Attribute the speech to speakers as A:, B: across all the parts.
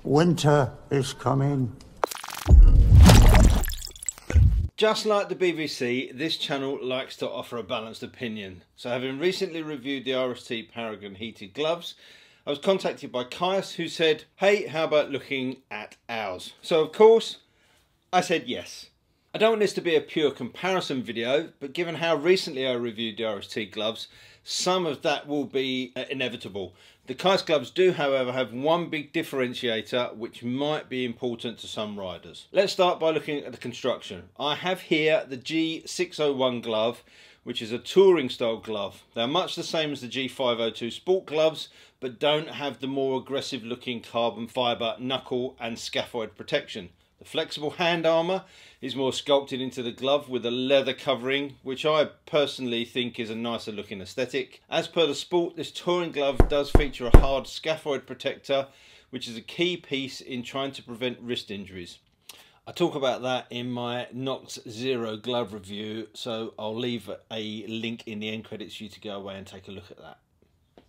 A: Winter is coming.
B: Just like the BBC, this channel likes to offer a balanced opinion. So having recently reviewed the RST Paragon heated gloves, I was contacted by Keis, who said, hey, how about looking at ours? So of course, I said yes. I don't want this to be a pure comparison video, but given how recently I reviewed the RST gloves, some of that will be inevitable. The Keis gloves do, however, have one big differentiator which might be important to some riders. Let's start by looking at the construction. I have here the G601 glove, which is a touring style glove. They're much the same as the G502 sport gloves, but don't have the more aggressive looking carbon fibre knuckle and scaphoid protection. The flexible hand armour is more sculpted into the glove with a leather covering, which I personally think is a nicer looking aesthetic. As per the sport, this touring glove does feature a hard scaphoid protector, which is a key piece in trying to prevent wrist injuries. I talk about that in my Nox Zero glove review, so I'll leave a link in the end credits for you to go away and take a look at that.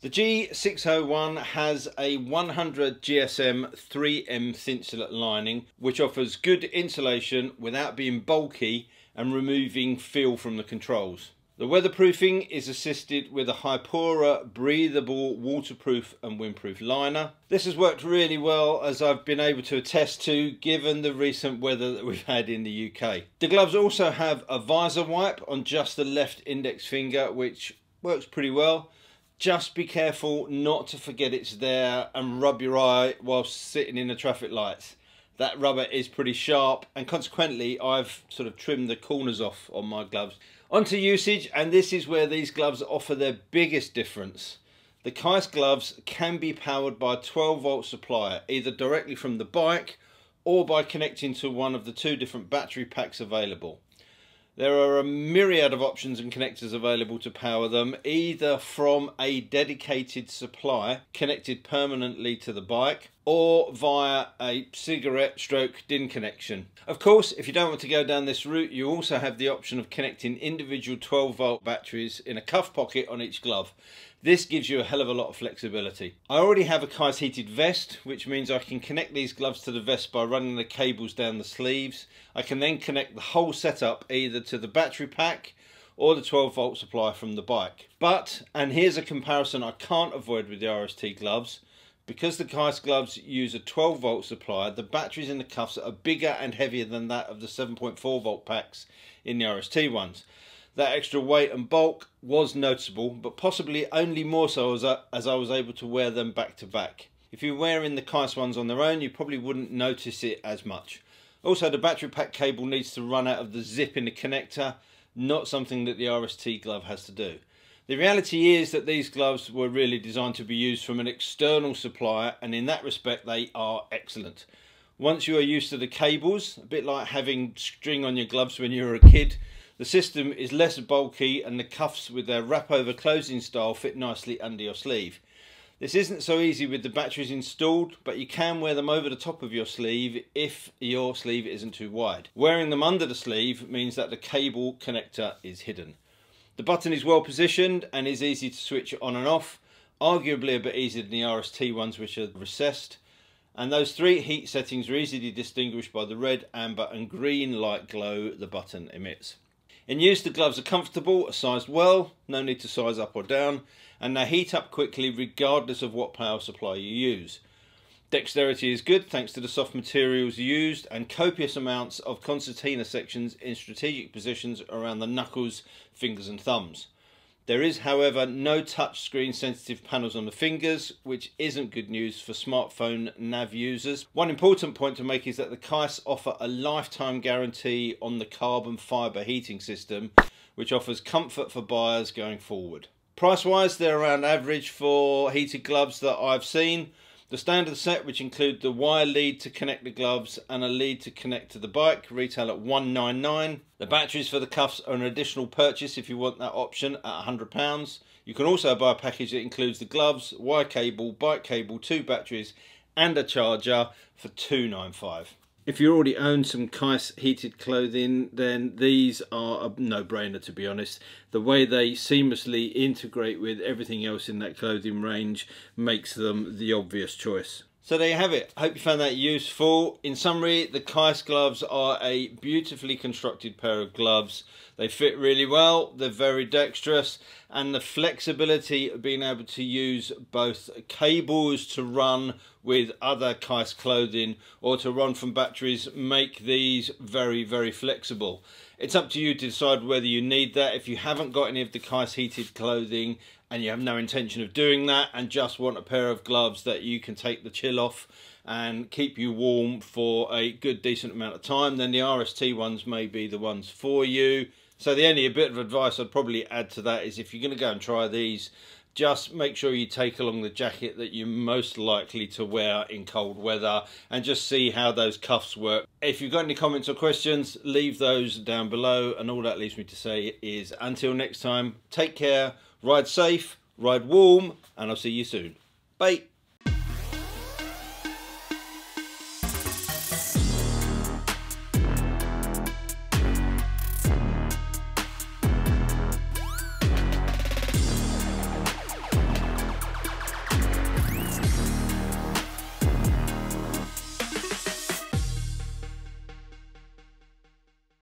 B: The G601 has a 100 GSM 3M thinsulate lining, which offers good insulation without being bulky and removing feel from the controls. The weatherproofing is assisted with a Hypora breathable, waterproof and windproof liner. This has worked really well, as I've been able to attest to, given the recent weather that we've had in the UK. The gloves also have a visor wipe on just the left index finger, which works pretty well. Just be careful not to forget it's there and rub your eye whilst sitting in the traffic lights. That rubber is pretty sharp, and consequently I've sort of trimmed the corners off on my gloves. Onto usage, and this is where these gloves offer their biggest difference. The Keis gloves can be powered by a 12-volt supply, either directly from the bike or by connecting to one of the two different battery packs available. There are a myriad of options and connectors available to power them, either from a dedicated supply connected permanently to the bike or via a cigarette stroke DIN connection. Of course, if you don't want to go down this route, you also have the option of connecting individual 12-volt batteries in a cuff pocket on each glove. This gives you a hell of a lot of flexibility. I already have a Keis heated vest, which means I can connect these gloves to the vest by running the cables down the sleeves. I can then connect the whole setup either to the battery pack or the 12-volt supply from the bike. But, and here's a comparison I can't avoid with the RST gloves, because the Keis gloves use a 12-volt supply, the batteries in the cuffs are bigger and heavier than that of the 7.4-volt packs in the RST ones. That extra weight and bulk was noticeable, but possibly only more so as I was able to wear them back to back. If you're wearing the Keis ones on their own, you probably wouldn't notice it as much. Also, the battery pack cable needs to run out of the zip in the connector, not something that the RST glove has to do. The reality is that these gloves were really designed to be used from an external supplier, and in that respect they are excellent. Once you are used to the cables, a bit like having string on your gloves when you were a kid, the system is less bulky and the cuffs with their wrap over closing style fit nicely under your sleeve. This isn't so easy with the batteries installed, but you can wear them over the top of your sleeve if your sleeve isn't too wide. Wearing them under the sleeve means that the cable connector is hidden. The button is well positioned and is easy to switch on and off, arguably a bit easier than the RST ones, which are recessed. And those three heat settings are easily distinguished by the red, amber and green light glow the button emits. In use, the gloves are comfortable, are sized well, no need to size up or down, and they heat up quickly regardless of what power supply you use. Dexterity is good thanks to the soft materials used and copious amounts of concertina sections in strategic positions around the knuckles, fingers and thumbs. There is, however, no touch screen sensitive panels on the fingers, which isn't good news for smartphone nav users. One important point to make is that the Keis offer a lifetime guarantee on the carbon fibre heating system, which offers comfort for buyers going forward. Price wise, they're around average for heated gloves that I've seen. The standard set, which include the wire lead to connect the gloves and a lead to connect to the bike, retail at $199. The batteries for the cuffs are an additional purchase if you want that option at £100. You can also buy a package that includes the gloves, wire cable, bike cable, 2 batteries and a charger for $295. If you already own some Keis heated clothing, then these are a no-brainer, to be honest. The way they seamlessly integrate with everything else in that clothing range makes them the obvious choice. So there you have it. I hope you found that useful. In summary, the Keis gloves are a beautifully constructed pair of gloves. They fit really well, they're very dexterous, and the flexibility of being able to use both cables to run with other Keis clothing or to run from batteries make these very, very flexible. It's up to you to decide whether you need that. If you haven't got any of the Keis heated clothing and you have no intention of doing that and just want a pair of gloves that you can take the chill off and keep you warm for a good decent amount of time, then the RST ones may be the ones for you. So the only bit of advice I'd probably add to that is if you're going to go and try these, just make sure you take along the jacket that you're most likely to wear in cold weather and just see how those cuffs work. If you've got any comments or questions, leave those down below, and all that leaves me to say is until next time, take care, ride safe, ride warm, and I'll see you soon. Bye.